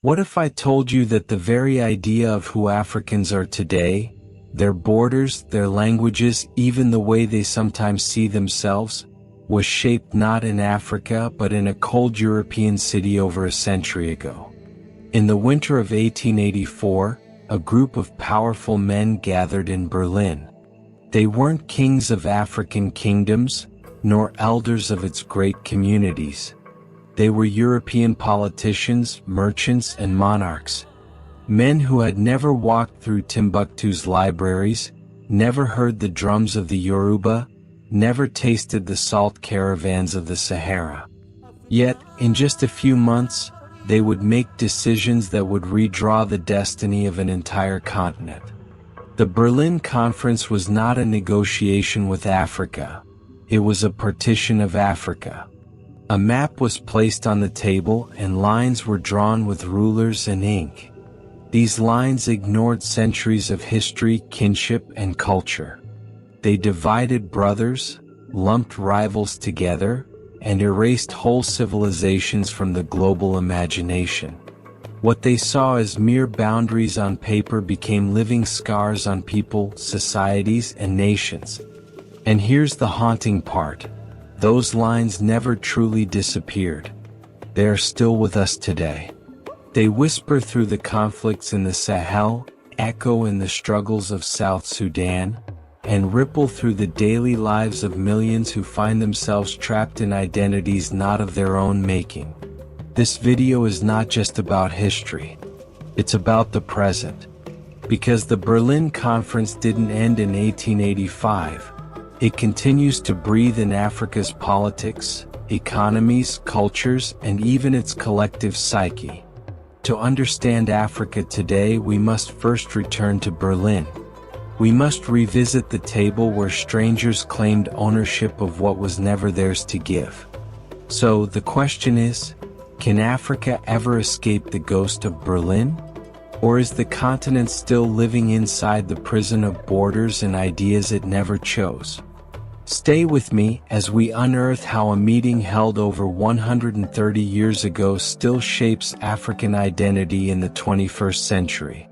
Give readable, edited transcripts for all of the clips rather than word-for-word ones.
What if I told you that the very idea of who Africans are today, their borders, their languages, even the way they sometimes see themselves, was shaped not in Africa but in a cold European city over a century ago? In the winter of 1884, a group of powerful men gathered in Berlin. They weren't kings of African kingdoms, nor elders of its great communities. They were European politicians, merchants, and monarchs. Men who had never walked through Timbuktu's libraries, never heard the drums of the Yoruba, never tasted the salt caravans of the Sahara. Yet, in just a few months, they would make decisions that would redraw the destiny of an entire continent. The Berlin Conference was not a negotiation with Africa. It was a partition of Africa. A map was placed on the table and lines were drawn with rulers and ink. These lines ignored centuries of history, kinship, and culture. They divided brothers, lumped rivals together, and erased whole civilizations from the global imagination. What they saw as mere boundaries on paper became living scars on people, societies, and nations. And here's the haunting part. Those lines never truly disappeared. They are still with us today. They whisper through the conflicts in the Sahel, echo in the struggles of South Sudan, and ripple through the daily lives of millions who find themselves trapped in identities not of their own making. This video is not just about history. It's about the present. Because the Berlin Conference didn't end in 1885, it continues to breathe in Africa's politics, economies, cultures, and even its collective psyche. To understand Africa today, we must first return to Berlin. We must revisit the table where strangers claimed ownership of what was never theirs to give. So the question is, can Africa ever escape the ghost of Berlin? Or is the continent still living inside the prison of borders and ideas it never chose? Stay with me as we unearth how a meeting held over 130 years ago still shapes African identity in the 21st century.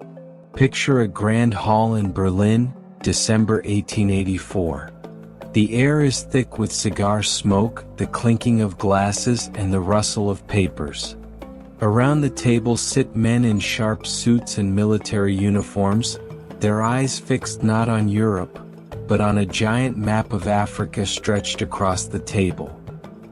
Picture a grand hall in Berlin, December 1884. The air is thick with cigar smoke, the clinking of glasses, and the rustle of papers. Around the table sit men in sharp suits and military uniforms, their eyes fixed not on Europe, but on a giant map of Africa stretched across the table.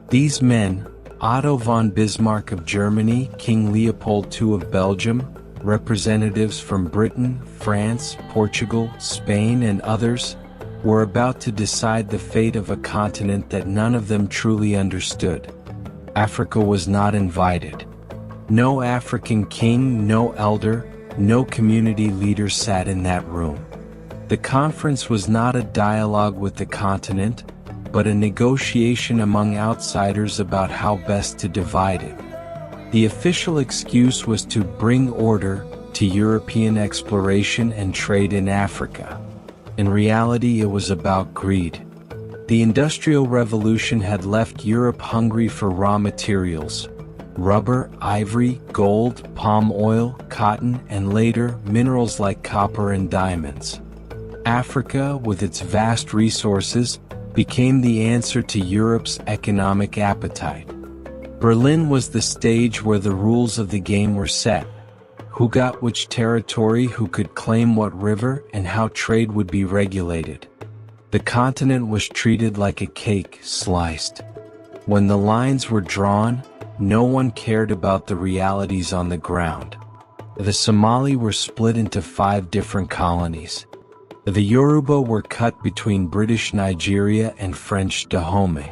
These men, Otto von Bismarck of Germany, King Leopold II of Belgium, representatives from Britain, France, Portugal, Spain, and others, were about to decide the fate of a continent that none of them truly understood. Africa was not invited. No African king, no elder, no community leader sat in that room. The conference was not a dialogue with the continent, but a negotiation among outsiders about how best to divide it. The official excuse was to bring order to European exploration and trade in Africa. In reality, it was about greed. The Industrial Revolution had left Europe hungry for raw materials: rubber, ivory, gold, palm oil, cotton, and later, minerals like copper and diamonds. Africa, with its vast resources, became the answer to Europe's economic appetite. Berlin was the stage where the rules of the game were set: who got which territory, who could claim what river, and how trade would be regulated. The continent was treated like a cake, sliced. When the lines were drawn, no one cared about the realities on the ground. The Somali were split into 5 different colonies. The Yoruba were cut between British Nigeria and French Dahomey.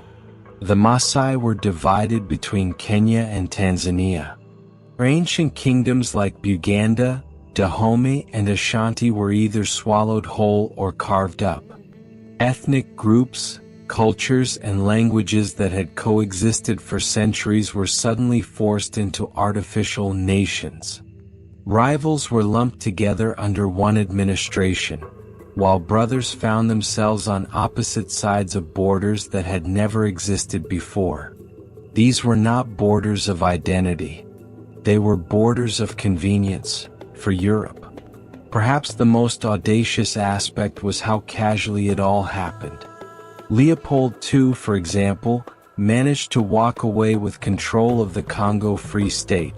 The Maasai were divided between Kenya and Tanzania. Ancient kingdoms like Buganda, Dahomey, and Ashanti were either swallowed whole or carved up. Ethnic groups, cultures, and languages that had coexisted for centuries were suddenly forced into artificial nations. Rivals were lumped together under one administration, while brothers found themselves on opposite sides of borders that had never existed before. These were not borders of identity. They were borders of convenience for Europe. Perhaps the most audacious aspect was how casually it all happened. Leopold II, for example, managed to walk away with control of the Congo Free State,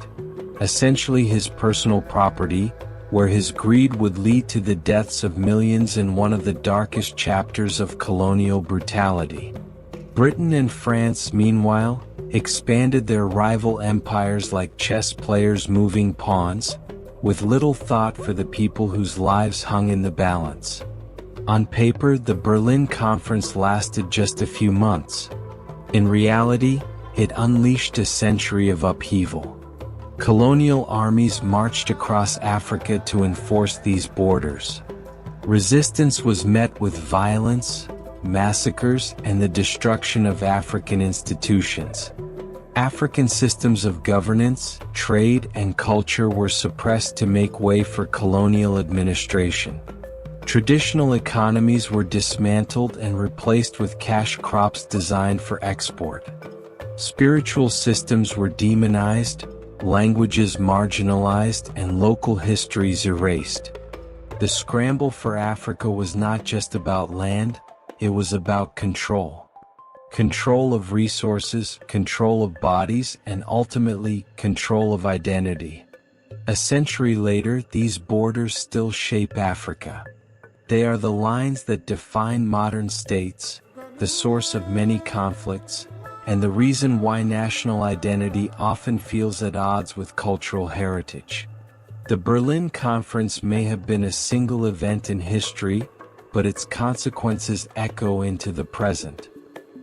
essentially his personal property, where his greed would lead to the deaths of millions in one of the darkest chapters of colonial brutality. Britain and France, meanwhile, expanded their rival empires like chess players moving pawns, with little thought for the people whose lives hung in the balance. On paper, the Berlin Conference lasted just a few months. In reality, it unleashed a century of upheaval. Colonial armies marched across Africa to enforce these borders. Resistance was met with violence, massacres, and the destruction of African institutions. African systems of governance, trade, and culture were suppressed to make way for colonial administration. Traditional economies were dismantled and replaced with cash crops designed for export. Spiritual systems were demonized, languages marginalized, and local histories erased. The scramble for Africa was not just about land, it was about control. Control of resources, control of bodies, and ultimately, control of identity. A century later, these borders still shape Africa. They are the lines that define modern states, the source of many conflicts, and the reason why national identity often feels at odds with cultural heritage. The Berlin Conference may have been a single event in history, but its consequences echo into the present.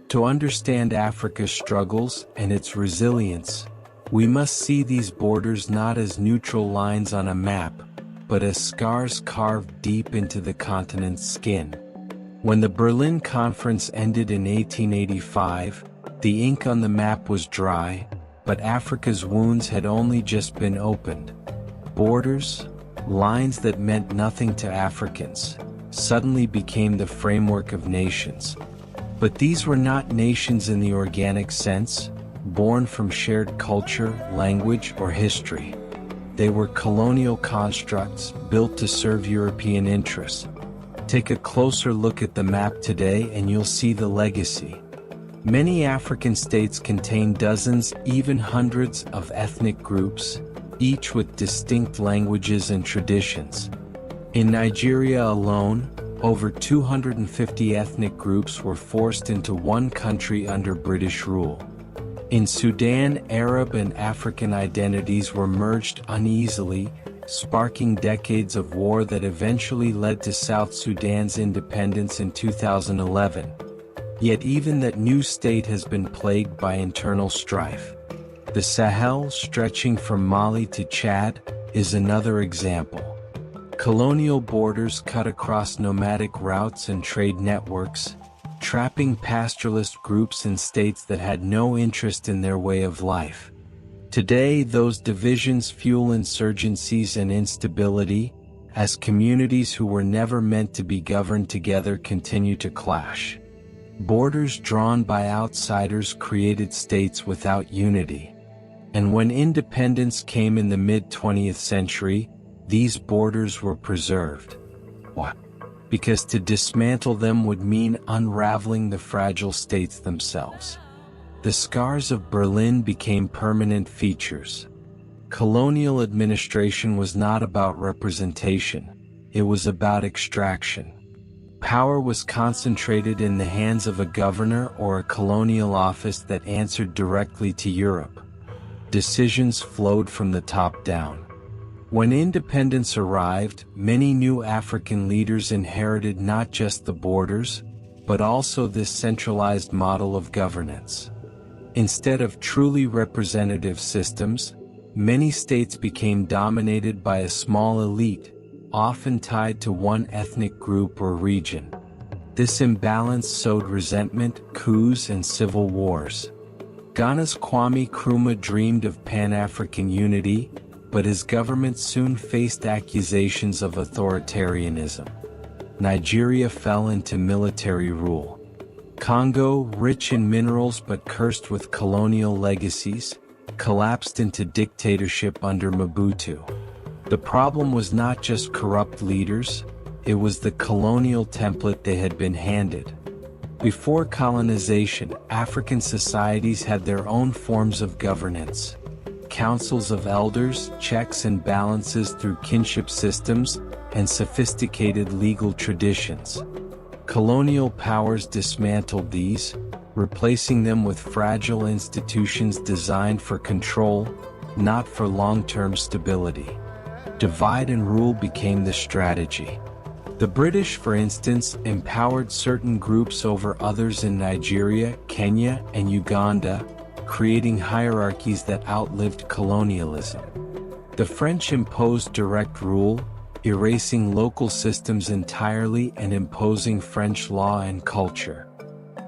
To understand Africa's struggles and its resilience, we must see these borders not as neutral lines on a map, but as scars carved deep into the continent's skin. When the Berlin Conference ended in 1885, the ink on the map was dry, but Africa's wounds had only just been opened. Borders, lines that meant nothing to Africans, suddenly became the framework of nations. But these were not nations in the organic sense, born from shared culture, language, or history. They were colonial constructs built to serve European interests. Take a closer look at the map today and you'll see the legacy. Many African states contain dozens, even hundreds of ethnic groups, each with distinct languages and traditions. In Nigeria alone, over 250 ethnic groups were forced into one country under British rule. In Sudan, Arab and African identities were merged uneasily, sparking decades of war that eventually led to South Sudan's independence in 2011. Yet even that new state has been plagued by internal strife. The Sahel, stretching from Mali to Chad, is another example. Colonial borders cut across nomadic routes and trade networks, trapping pastoralist groups in states that had no interest in their way of life. Today, those divisions fuel insurgencies and instability, as communities who were never meant to be governed together continue to clash. Borders drawn by outsiders created states without unity. And when independence came in the mid-20th century, these borders were preserved. Why? Because to dismantle them would mean unraveling the fragile states themselves. The scars of Berlin became permanent features. Colonial administration was not about representation, it was about extraction. Power was concentrated in the hands of a governor or a colonial office that answered directly to Europe. Decisions flowed from the top down. When independence arrived, many new African leaders inherited not just the borders, but also this centralized model of governance. Instead of truly representative systems, many states became dominated by a small elite, often tied to one ethnic group or region. This imbalance sowed resentment, coups, and civil wars. Ghana's Kwame Nkrumah dreamed of Pan-African unity, but his government soon faced accusations of authoritarianism. Nigeria fell into military rule. Congo, rich in minerals but cursed with colonial legacies, collapsed into dictatorship under Mobutu. The problem was not just corrupt leaders, it was the colonial template they had been handed. Before colonization, African societies had their own forms of governance. Councils of elders, checks and balances through kinship systems, and sophisticated legal traditions. Colonial powers dismantled these, replacing them with fragile institutions designed for control, not for long-term stability. Divide and rule became the strategy. The British, for instance, empowered certain groups over others in Nigeria, Kenya, and Uganda, creating hierarchies that outlived colonialism. The French imposed direct rule, erasing local systems entirely and imposing French law and culture.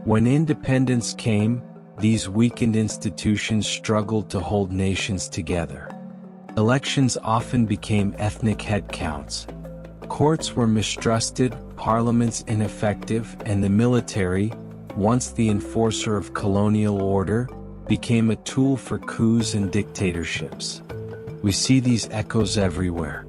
When independence came, these weakened institutions struggled to hold nations together. Elections often became ethnic headcounts. Courts were mistrusted, parliaments ineffective, and the military, once the enforcer of colonial order, became a tool for coups and dictatorships. We see these echoes everywhere.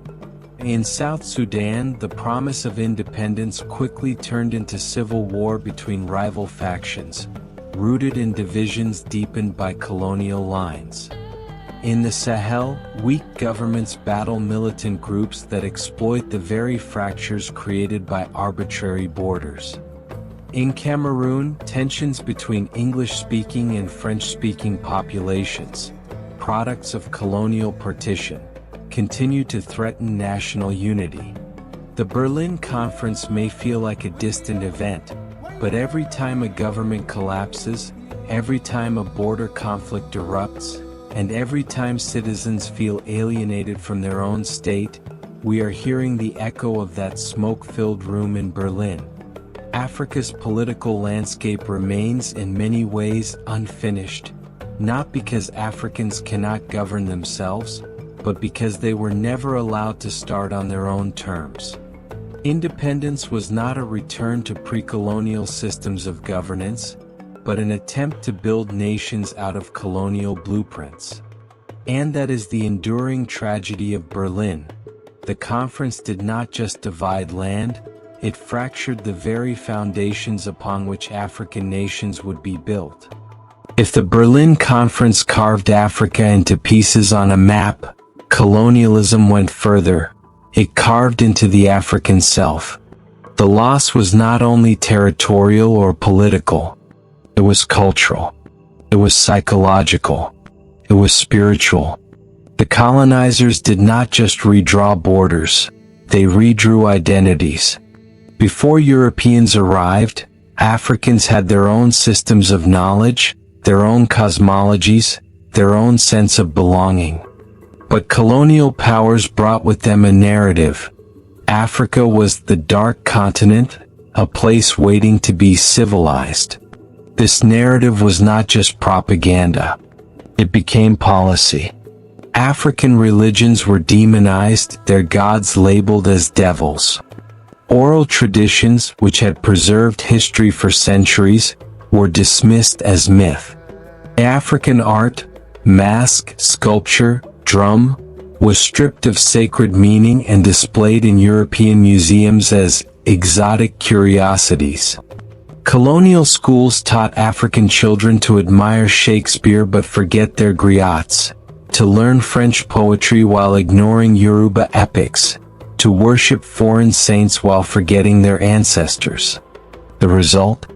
In South Sudan, the promise of independence quickly turned into civil war between rival factions, rooted in divisions deepened by colonial lines. In the Sahel, weak governments battle militant groups that exploit the very fractures created by arbitrary borders. In Cameroon, tensions between English-speaking and French-speaking populations, products of colonial partition, continue to threaten national unity. The Berlin Conference may feel like a distant event, but every time a government collapses, every time a border conflict erupts, and every time citizens feel alienated from their own state, we are hearing the echo of that smoke-filled room in Berlin. Africa's political landscape remains in many ways unfinished, not because Africans cannot govern themselves, but because they were never allowed to start on their own terms. Independence was not a return to pre-colonial systems of governance, but an attempt to build nations out of colonial blueprints. And that is the enduring tragedy of Berlin. The conference did not just divide land, it fractured the very foundations upon which African nations would be built. If the Berlin Conference carved Africa into pieces on a map, colonialism went further. It carved into the African self. The loss was not only territorial or political. It was cultural. It was psychological. It was spiritual. The colonizers did not just redraw borders, they redrew identities. Before Europeans arrived, Africans had their own systems of knowledge, their own cosmologies, their own sense of belonging. But colonial powers brought with them a narrative. Africa was the dark continent, a place waiting to be civilized. This narrative was not just propaganda. It became policy. African religions were demonized, their gods labeled as devils. Oral traditions, which had preserved history for centuries, were dismissed as myth. African art, mask, sculpture, drum, was stripped of sacred meaning and displayed in European museums as exotic curiosities. Colonial schools taught African children to admire Shakespeare but forget their griots, to learn French poetry while ignoring Yoruba epics, to worship foreign saints while forgetting their ancestors. The result?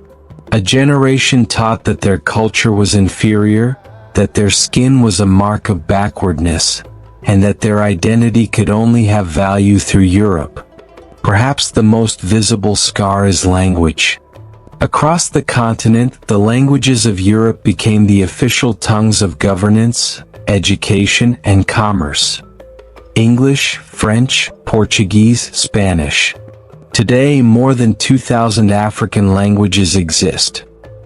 A generation taught that their culture was inferior, that their skin was a mark of backwardness, and that their identity could only have value through Europe. Perhaps the most visible scar is language. Across the continent, the languages of Europe became the official tongues of governance, education, and commerce. English, French, Portuguese, Spanish. Today, more than 2,000 African languages exist,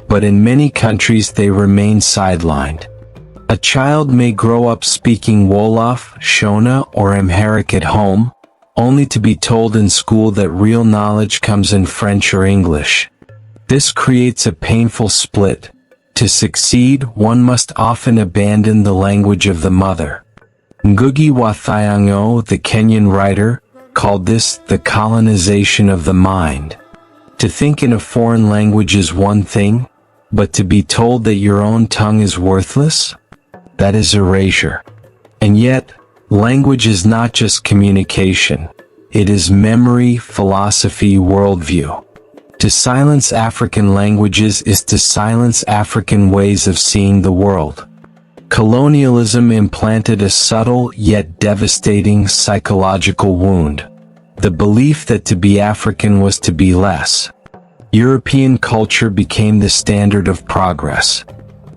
but in many countries they remain sidelined. A child may grow up speaking Wolof, Shona, or Amharic at home, only to be told in school that real knowledge comes in French or English. This creates a painful split. To To succeed, one must often abandon the language of the mother. Ngugi wa Thiong'o, the Kenyan writer, called this the colonization of the mind. To think in a foreign language is one thing, but to be told that your own tongue is worthless? That is erasure. And yet, language is not just communication. It is memory, philosophy, worldview. To silence African languages is to silence African ways of seeing the world. Colonialism implanted a subtle yet devastating psychological wound. The belief that to be African was to be less. European culture became the standard of progress.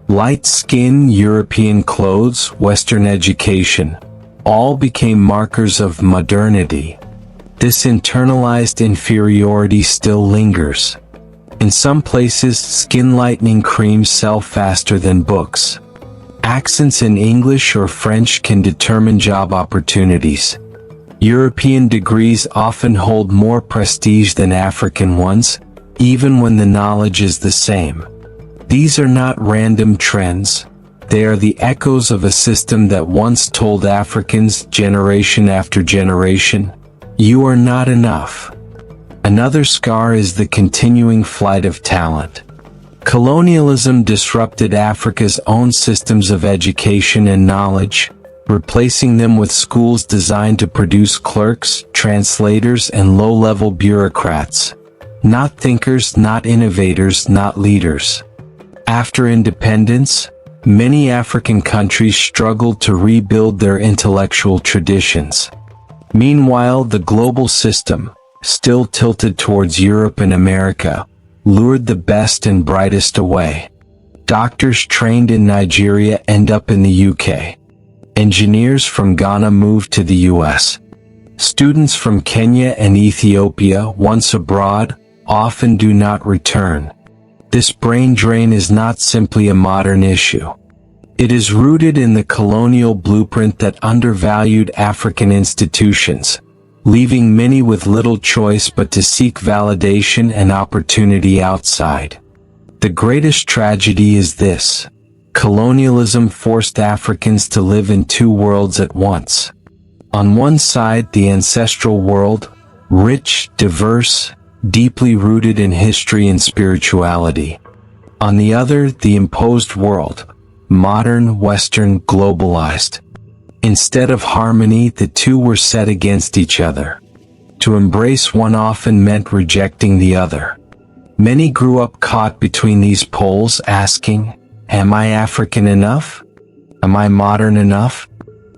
Light skin, European clothes, Western education, all became markers of modernity. This internalized inferiority still lingers. In some places, skin lightening creams sell faster than books. Accents in English or French can determine job opportunities. European degrees often hold more prestige than African ones, even when the knowledge is the same. These are not random trends. They are the echoes of a system that once told Africans, generation after generation, "You are not enough." Another scar is the continuing flight of talent. Colonialism disrupted Africa's own systems of education and knowledge, replacing them with schools designed to produce clerks, translators, and low-level bureaucrats. Not thinkers, not innovators, not leaders. After independence, many African countries struggled to rebuild their intellectual traditions. Meanwhile, the global system, still tilted towards Europe and America, lured the best and brightest away. Doctors trained in Nigeria end up in the UK. Engineers from Ghana moved to the US. Students from Kenya and Ethiopia, once abroad, often do not return. This brain drain is not simply a modern issue. It is rooted in the colonial blueprint that undervalued African institutions, leaving many with little choice but to seek validation and opportunity outside. The greatest tragedy is this: colonialism forced Africans to live in two worlds at once. On one side, the ancestral world, rich, diverse, deeply rooted in history and spirituality. On the other, the imposed world, modern, Western, globalized. Instead of harmony, the two were set against each other. To embrace one often meant rejecting the other. Many grew up caught between these poles, asking, "Am I African enough? Am I modern enough?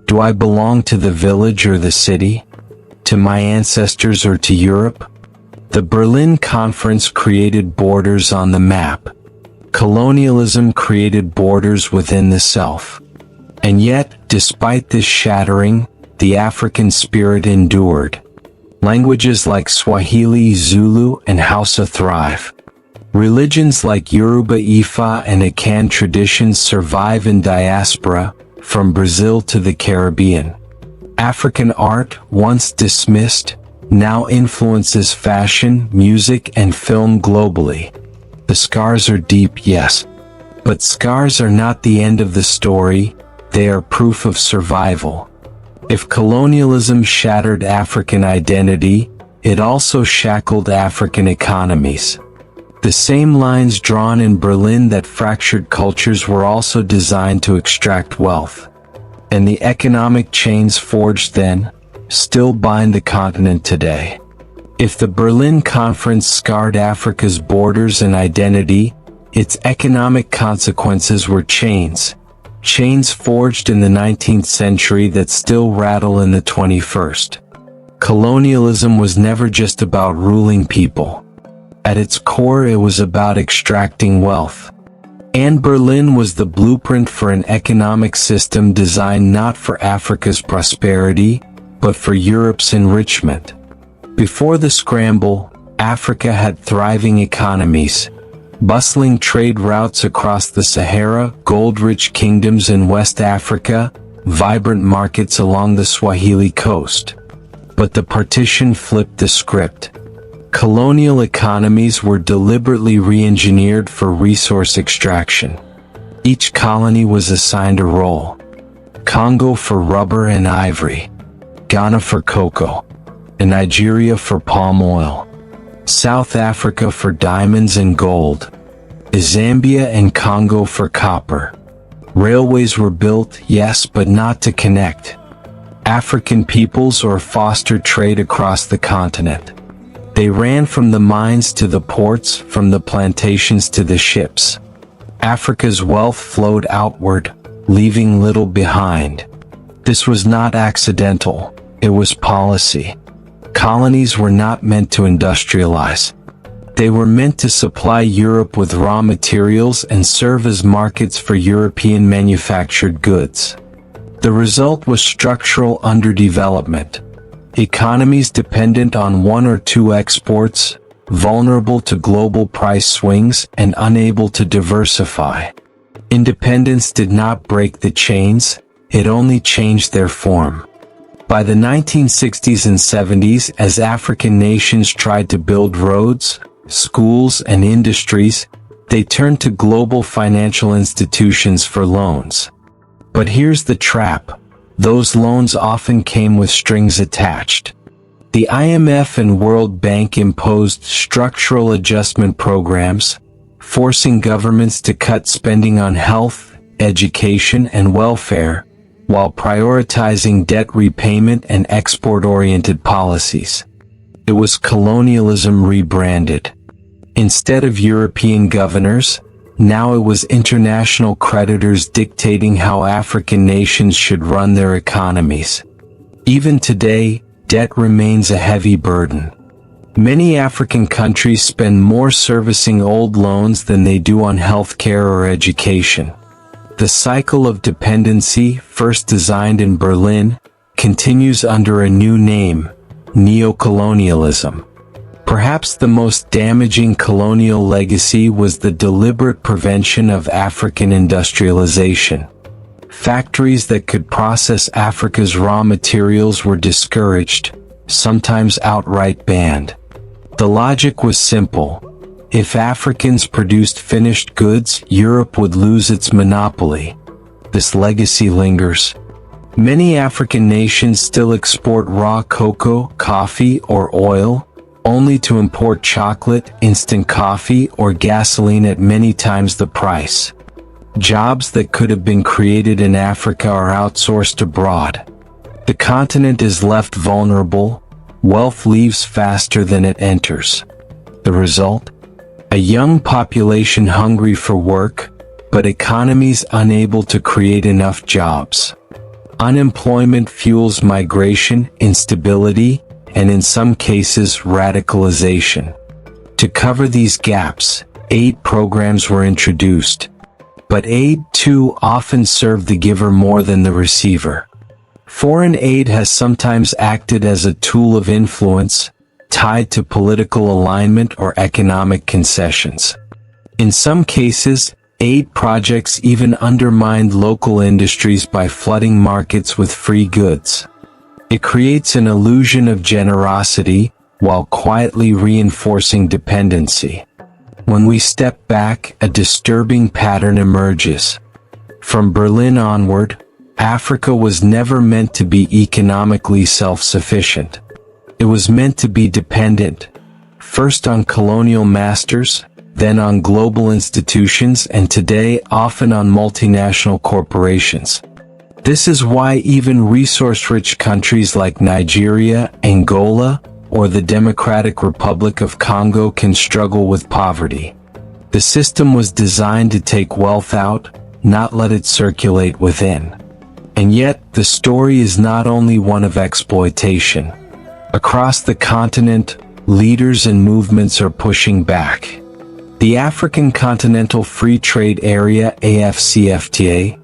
Do I belong to the village or the city? To my ancestors or to Europe?" The Berlin Conference created borders on the map. Colonialism created borders within the self. And yet, despite this shattering, the African spirit endured. Languages like Swahili, Zulu, and Hausa thrive. Religions like Yoruba, Ifa, and Akan traditions survive in diaspora, from Brazil to the Caribbean. African art, once dismissed, now influences fashion, music, and film globally. The scars are deep, yes. But scars are not the end of the story, they are proof of survival. If colonialism shattered African identity, it also shackled African economies. The same lines drawn in Berlin that fractured cultures were also designed to extract wealth. And the economic chains forged then, still bind the continent today. If the Berlin Conference scarred Africa's borders and identity, its economic consequences were chains. Chains forged in the 19th century that still rattle in the 21st. Colonialism was never just about ruling people. At its core, it was about extracting wealth. And Berlin was the blueprint for an economic system designed not for Africa's prosperity, but for Europe's enrichment. Before the Scramble, Africa had thriving economies, bustling trade routes across the Sahara, gold-rich kingdoms in West Africa, vibrant markets along the Swahili coast. But the partition flipped the script. Colonial economies were deliberately re-engineered for resource extraction. Each colony was assigned a role. Congo for rubber and ivory, Ghana for cocoa, and Nigeria for palm oil, South Africa for diamonds and gold, Zambia and Congo for copper. Railways were built, yes, but not to connect African peoples or foster trade across the continent. They ran from the mines to the ports, from the plantations to the ships. Africa's wealth flowed outward, leaving little behind. This was not accidental, it was policy. Colonies were not meant to industrialize. They were meant to supply Europe with raw materials and serve as markets for European manufactured goods. The result was structural underdevelopment. Economies dependent on one or two exports, vulnerable to global price swings and unable to diversify. Independence did not break the chains, it only changed their form. By the 1960s and 70s, as African nations tried to build roads, schools, and industries, they turned to global financial institutions for loans. But here's the trap. Those loans often came with strings attached. The IMF and World Bank imposed structural adjustment programs, forcing governments to cut spending on health, education, and welfare, while prioritizing debt repayment and export-oriented policies. It was colonialism rebranded. Instead of European governors, now it was international creditors dictating how African nations should run their economies. Even today, debt remains a heavy burden. Many African countries spend more servicing old loans than they do on healthcare or education. The cycle of dependency, first designed in Berlin, continues under a new name, neocolonialism. Perhaps the most damaging colonial legacy was the deliberate prevention of African industrialization. Factories that could process Africa's raw materials were discouraged, sometimes outright banned. The logic was simple. If Africans produced finished goods, Europe would lose its monopoly. This legacy lingers. Many African nations still export raw cocoa, coffee, or oil, only to import chocolate, instant coffee, or gasoline at many times the price. Jobs that could have been created in Africa are outsourced abroad. The continent is left vulnerable, wealth leaves faster than it enters. The result? A young population hungry for work, but economies unable to create enough jobs. Unemployment fuels migration, instability, and in some cases radicalization. To cover these gaps, aid programs were introduced. But aid, too, often served the giver more than the receiver. Foreign aid has sometimes acted as a tool of influence, tied to political alignment or economic concessions. In some cases, aid projects even undermined local industries by flooding markets with free goods. It creates an illusion of generosity, while quietly reinforcing dependency. When we step back, a disturbing pattern emerges. From Berlin onward, Africa was never meant to be economically self-sufficient. It was meant to be dependent, first on colonial masters, then on global institutions, and today often on multinational corporations. This is why even resource-rich countries like Nigeria, Angola, or the Democratic Republic of Congo can struggle with poverty. The system was designed to take wealth out, not let it circulate within. And yet, the story is not only one of exploitation. Across the continent, leaders and movements are pushing back. The African Continental Free Trade Area (AFCFTA)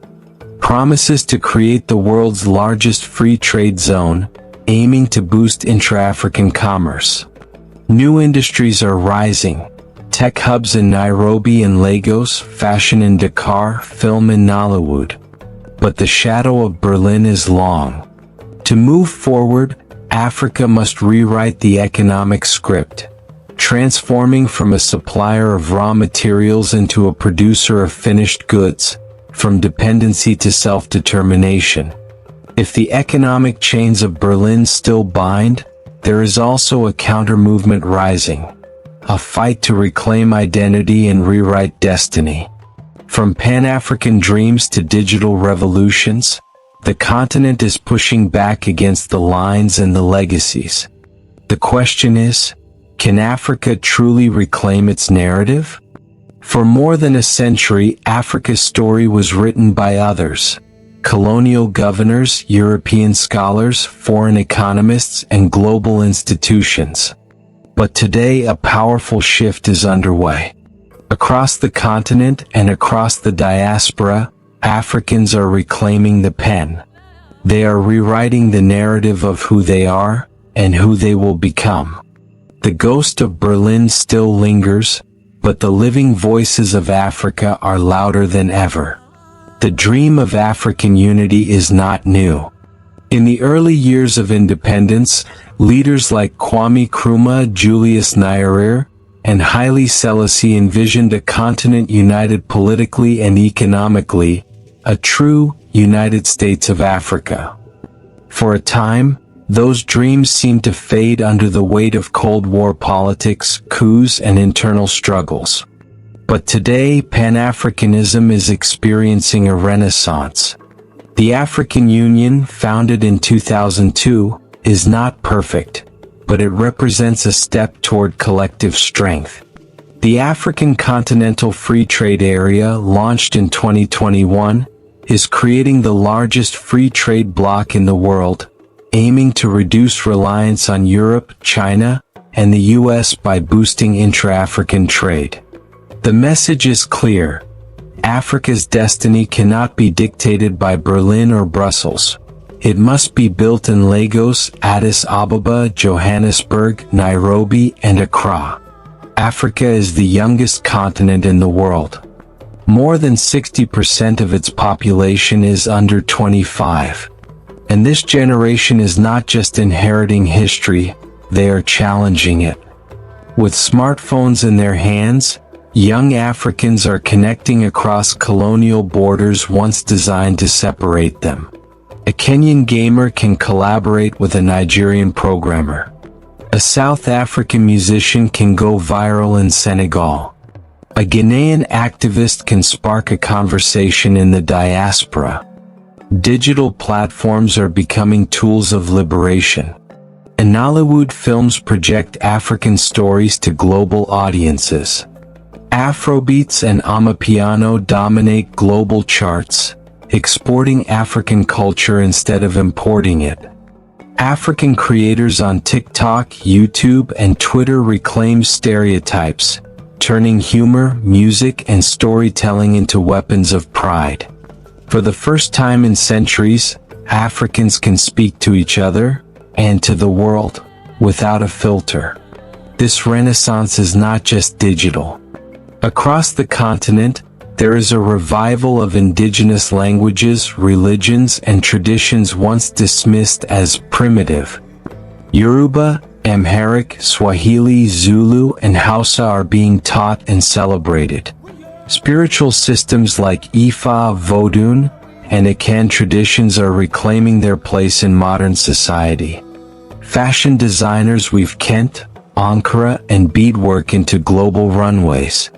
promises to create the world's largest free trade zone, aiming to boost intra-African commerce. New industries are rising. Tech hubs in Nairobi and Lagos, fashion in Dakar, film in Nollywood. But the shadow of Berlin is long. To move forward, Africa must rewrite the economic script, transforming from a supplier of raw materials into a producer of finished goods, from dependency to self-determination. If the economic chains of Berlin still bind, there is also a counter-movement rising, a fight to reclaim identity and rewrite destiny. From Pan-African dreams to digital revolutions, the continent is pushing back against the lines and the legacies. The question is, can Africa truly reclaim its narrative? For more than a century, Africa's story was written by others: colonial governors, European scholars, foreign economists, and global institutions. But today a powerful shift is underway. Across the continent and across the diaspora, Africans are reclaiming the pen. They are rewriting the narrative of who they are and who they will become. The ghost of Berlin still lingers, but the living voices of Africa are louder than ever. The dream of African unity is not new. In the early years of independence, leaders like Kwame Nkrumah, Julius Nyerere, and Haile Selassie envisioned a continent united politically and economically, a true United States of Africa. For a time, those dreams seemed to fade under the weight of Cold War politics, coups, and internal struggles. But today, Pan-Africanism is experiencing a renaissance. The African Union, founded in 2002, is not perfect, but it represents a step toward collective strength. The African Continental Free Trade Area, launched in 2021, is creating the largest free trade bloc in the world, aiming to reduce reliance on Europe, China, and the US by boosting intra-African trade. The message is clear: Africa's destiny cannot be dictated by Berlin or Brussels. It must be built in Lagos, Addis Ababa, Johannesburg, Nairobi, and Accra. Africa is the youngest continent in the world. More than 60% of its population is under 25. And this generation is not just inheriting history, they are challenging it. With smartphones in their hands, young Africans are connecting across colonial borders once designed to separate them. A Kenyan gamer can collaborate with a Nigerian programmer. A South African musician can go viral in Senegal. A Ghanaian activist can spark a conversation in the diaspora. Digital platforms are becoming tools of liberation. And Nollywood films project African stories to global audiences. Afrobeats and Amapiano dominate global charts, exporting African culture instead of importing it. African creators on TikTok, YouTube, and Twitter reclaim stereotypes, turning humor, music, and storytelling into weapons of pride. For the first time in centuries, Africans can speak to each other, and to the world, without a filter. This renaissance is not just digital. Across the continent, there is a revival of indigenous languages, religions, and traditions once dismissed as primitive. Yoruba, Amharic, Swahili, Zulu, and Hausa are being taught and celebrated. Spiritual systems like Ifa, Vodun, and Akan traditions are reclaiming their place in modern society. Fashion designers weave Kent, Ankara, and beadwork into global runways.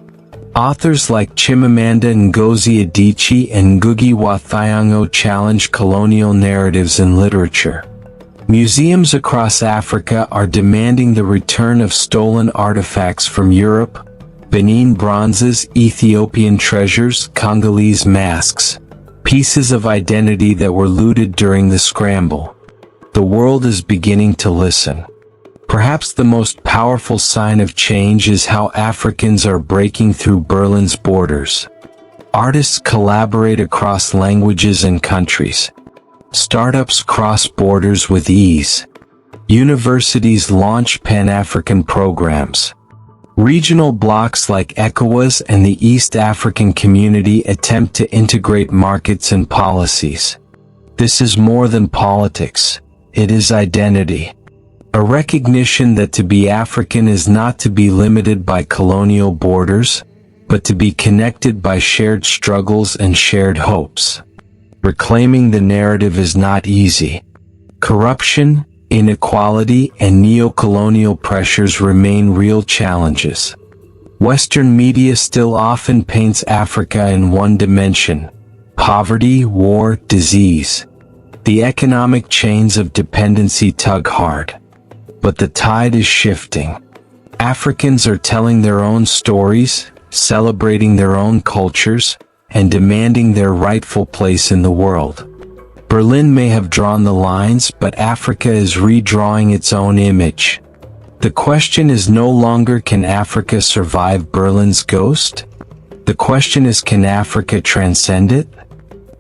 Authors like Chimamanda Ngozi Adichie and Ngugi wa Thiong'o challenge colonial narratives in literature. Museums across Africa are demanding the return of stolen artifacts from Europe: Benin bronzes, Ethiopian treasures, Congolese masks, pieces of identity that were looted during the Scramble. The world is beginning to listen. Perhaps the most powerful sign of change is how Africans are breaking through Berlin's borders. Artists collaborate across languages and countries. Startups cross borders with ease. Universities launch Pan-African programs. Regional blocs like ECOWAS and the East African Community attempt to integrate markets and policies. This is more than politics. It is identity. A recognition that to be African is not to be limited by colonial borders, but to be connected by shared struggles and shared hopes. Reclaiming the narrative is not easy. Corruption, inequality, and neo-colonial pressures remain real challenges. Western media still often paints Africa in one dimension: poverty, war, disease. The economic chains of dependency tug hard. But the tide is shifting. Africans are telling their own stories, celebrating their own cultures, and demanding their rightful place in the world. Berlin may have drawn the lines, but Africa is redrawing its own image. The question is no longer, can Africa survive Berlin's ghost? The question is, can Africa transcend it?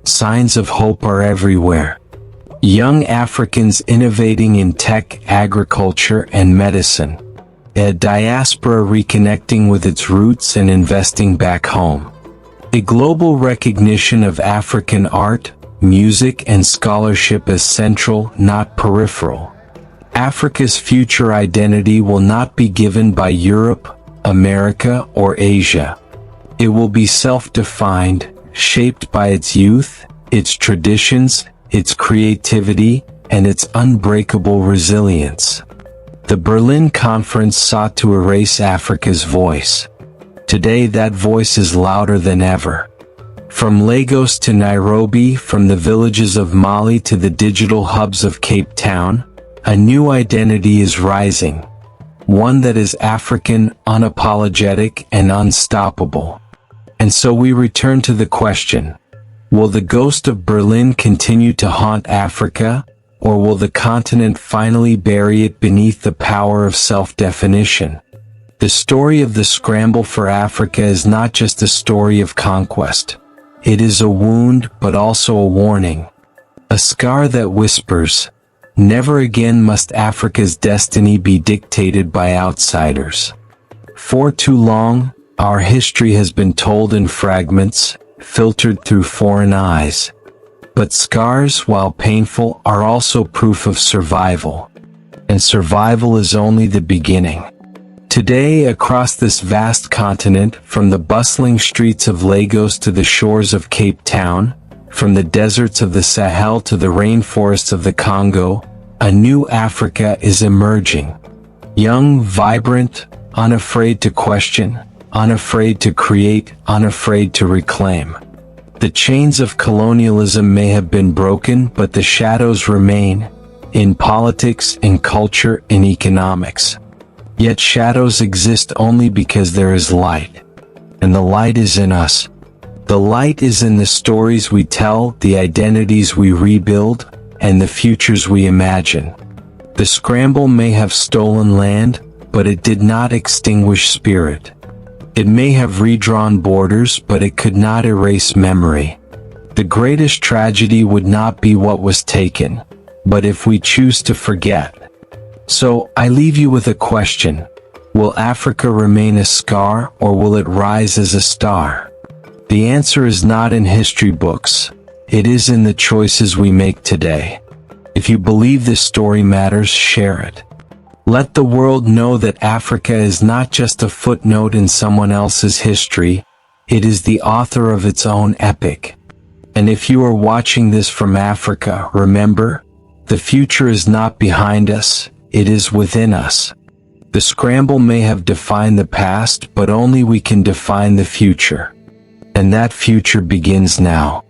Signs of hope are everywhere. Young Africans innovating in tech, agriculture, and medicine. A diaspora reconnecting with its roots and investing back home. A global recognition of African art, music, and scholarship as central, not peripheral. Africa's future identity will not be given by Europe, America, or Asia. It will be self-defined, shaped by its youth, its traditions, its creativity, and its unbreakable resilience. The Berlin Conference sought to erase Africa's voice. Today that voice is louder than ever. From Lagos to Nairobi, from the villages of Mali to the digital hubs of Cape Town, a new identity is rising. One that is African, unapologetic, and unstoppable. And so we return to the question: will the ghost of Berlin continue to haunt Africa, or will the continent finally bury it beneath the power of self-definition? The story of the Scramble for Africa is not just a story of conquest. It is a wound, but also a warning. A scar that whispers, never again must Africa's destiny be dictated by outsiders. For too long, our history has been told in fragments, filtered through foreign eyes. But scars, while painful, are also proof of survival. And survival is only the beginning. Today, across this vast continent, from the bustling streets of Lagos to the shores of Cape Town, from the deserts of the Sahel to the rainforests of the Congo, a new Africa is emerging. Young, vibrant, unafraid to question, unafraid to create, unafraid to reclaim. The chains of colonialism may have been broken, but the shadows remain, in politics, in culture, in economics. Yet shadows exist only because there is light. And the light is in us. The light is in the stories we tell, the identities we rebuild, and the futures we imagine. The Scramble may have stolen land, but it did not extinguish spirit. It may have redrawn borders, but it could not erase memory. The greatest tragedy would not be what was taken, but if we choose to forget. So, I leave you with a question. Will Africa remain a scar, or will it rise as a star? The answer is not in history books. It is in the choices we make today. If you believe this story matters, share it. Let the world know that Africa is not just a footnote in someone else's history, it is the author of its own epic. And if you are watching this from Africa, remember, the future is not behind us, it is within us. The Scramble may have defined the past, but only we can define the future. And that future begins now.